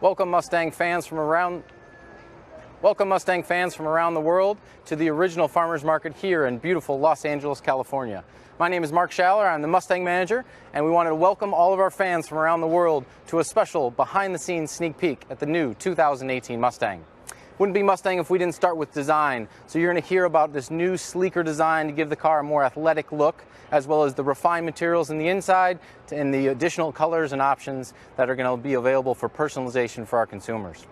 Welcome Mustang fans from around the world to the original farmers market here in beautiful Los Angeles, California. My name is Mark Schaller, I'm the Mustang manager, and we wanted to welcome all of our fans from around the world to a special behind-the-scenes sneak peek at the new 2018 Mustang. Wouldn't be Mustang if we didn't start with design, so you're going to hear about this new, sleeker design to give the car a more athletic look, as well as the refined materials in the inside and the additional colors and options that are going to be available for personalization for our consumers.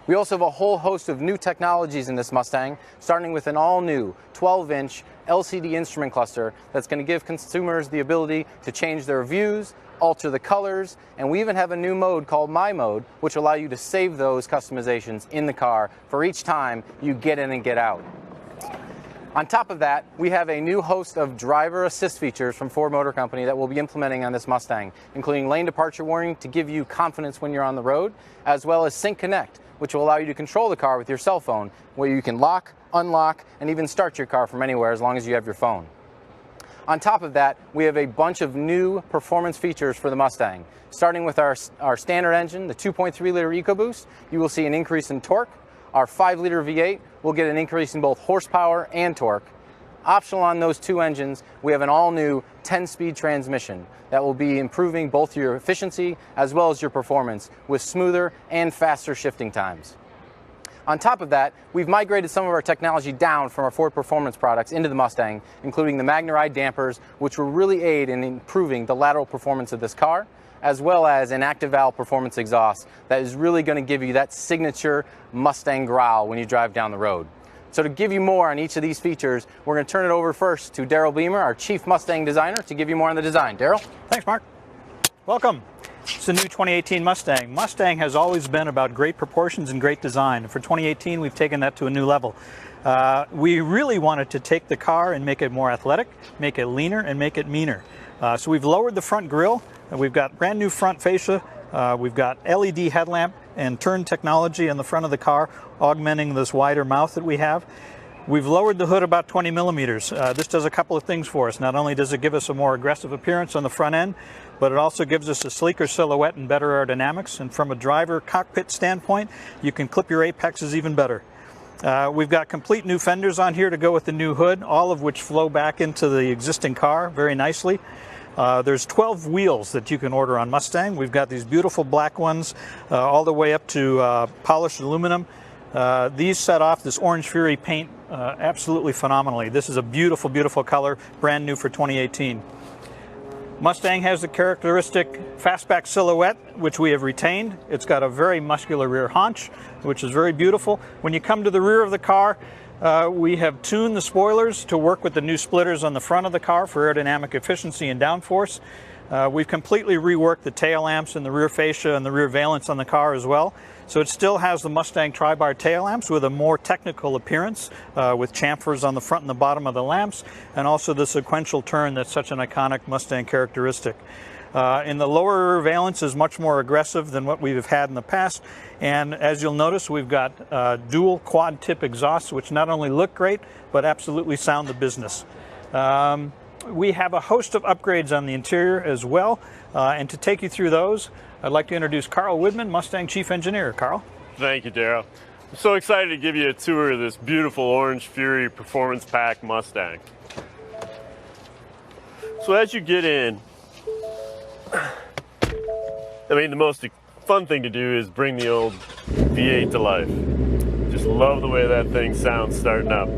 We also have a whole host of new technologies in this Mustang, starting with an all-new 12-inch LCD instrument cluster that's going to give consumers the ability to change their views, alter the colors, and we even have a new mode called MyMode, which will allow you to save those customizations in the car for each time you get in and get out. On top of that, we have a new host of driver assist features from Ford Motor Company that we'll be implementing on this Mustang, including lane departure warning to give you confidence when you're on the road, as well as Sync Connect, which will allow you to control the car with your cell phone, where you can lock, unlock, and even start your car from anywhere as long as you have your phone. On top of that, we have a bunch of new performance features for the Mustang. Starting with our standard engine, the 2.3-liter EcoBoost, you will see an increase in torque. Our 5-liter V8 will get an increase in both horsepower and torque. Optional on those two engines, we have an all-new 10-speed transmission that will be improving both your efficiency as well as your performance with smoother and faster shifting times. On top of that, we've migrated some of our technology down from our Ford Performance products into the Mustang, including the MagneRide dampers, which will really aid in improving the lateral performance of this car, as well as an active valve performance exhaust that is really going to give you that signature Mustang growl when you drive down the road. So to give you more on each of these features, we're going to turn it over first to Daryl Beamer, our Chief Mustang Designer, to give you more on the design. Daryl? Thanks, Mark. Welcome. It's the new 2018 Mustang. Mustang has always been about great proportions and great design. For 2018, we've taken that to a new level. We really wanted to take the car and make it more athletic, make it leaner, and make it meaner. So we've lowered the front grille. We've got brand new front fascia. We've got LED headlamp and turn technology in the front of the car, augmenting this wider mouth that we have. We've lowered the hood about 20 millimeters. This does a couple of things for us. Not only does it give us a more aggressive appearance on the front end, but it also gives us a sleeker silhouette and better aerodynamics. And from a driver cockpit standpoint, you can clip your apexes even better. We've got complete new fenders on here to go with the new hood, all of which flow back into the existing car very nicely. There's 12 wheels that you can order on Mustang. We've got these beautiful black ones all the way up to polished aluminum. These set off this Orange Fury paint absolutely phenomenally. This is a beautiful, beautiful color, brand new for 2018. Mustang has the characteristic fastback silhouette, which we have retained. It's got a very muscular rear haunch, which is very beautiful. When you come to the rear of the car, we have tuned the spoilers to work with the new splitters on the front of the car for aerodynamic efficiency and downforce. We've completely reworked the tail lamps and the rear fascia and the rear valence on the car as well. So it still has the Mustang tri-bar tail lamps with a more technical appearance, with chamfers on the front and the bottom of the lamps, and also the sequential turn that's such an iconic Mustang characteristic. In the lower rear valence is much more aggressive than what we've had in the past, and as you'll notice, we've got dual quad tip exhausts, which not only look great, but absolutely sound the business. We have a host of upgrades on the interior as well, and to take you through those, I'd like to introduce Carl Woodman, Mustang Chief Engineer. Carl? Thank you, Daryl. I'm so excited to give you a tour of this beautiful Orange Fury Performance Pack Mustang. So as you get in, the most fun thing to do is bring the old V8 to life. Just love the way that thing sounds starting up.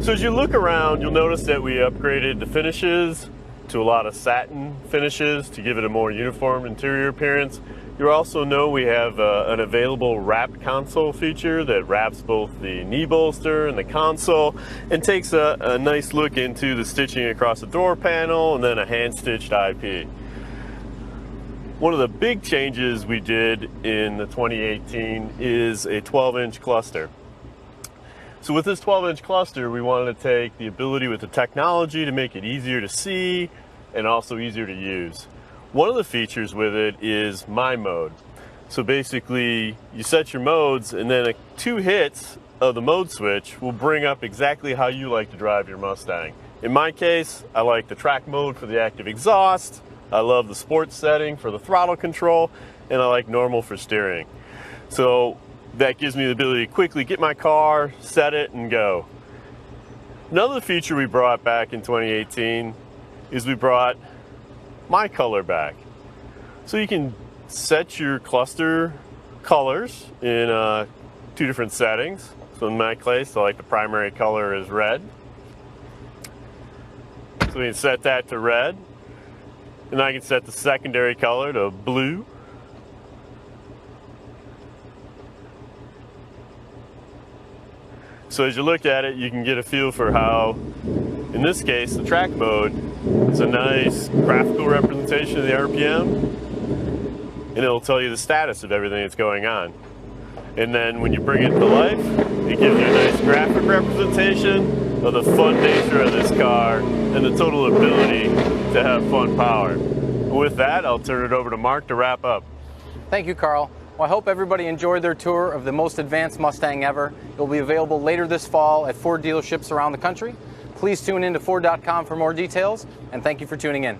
So as you look around, you'll notice that we upgraded the finishes to a lot of satin finishes to give it a more uniform interior appearance. You also know we have an available wrapped console feature that wraps both the knee bolster and the console and takes a nice look into the stitching across the door panel and then a hand-stitched IP. One of the big changes we did in the 2018 is a 12-inch cluster. So with this 12-inch cluster, we wanted to take the ability with the technology to make it easier to see and also easier to use. One of the features with it is MyMode. So basically, you set your modes and then 2 hits of the mode switch will bring up exactly how you like to drive your Mustang. In my case, I like the track mode for the active exhaust, I love the sports setting for the throttle control, and I like normal for steering. So that gives me the ability to quickly get my car, set it, and go. Another feature we brought back in 2018 is we brought My Color back. So you can set your cluster colors in 2 different settings. So in my case, so like the primary color is red. So we can set that to red. And I can set the secondary color to blue. So as you look at it, you can get a feel for how, in this case, the track mode is a nice graphical representation of the RPM, and it'll tell you the status of everything that's going on. And then when you bring it to life, it gives you a nice graphic representation of the fun nature of this car and the total ability to have fun power. And with that, I'll turn it over to Mark to wrap up. Thank you, Carl. Well, I hope everybody enjoyed their tour of the most advanced Mustang ever. It will be available later this fall at Ford dealerships around the country. Please tune in to Ford.com for more details, and thank you for tuning in.